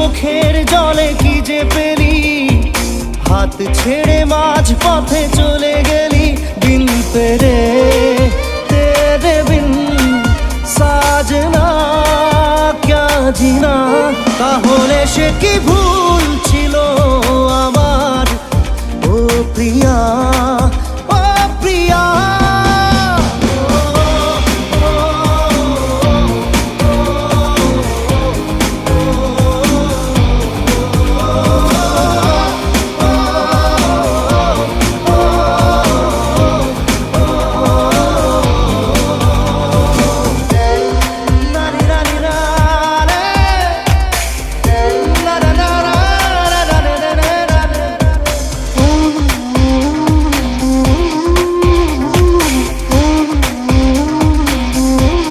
চোখের জলে কি যে পেলি, হাত ছেড়ে মাঝ পথে চলে গেলি। দিন পেরে তেরে বিন সাজনা ক্যা জিনা, তাহলে সে কি ভুল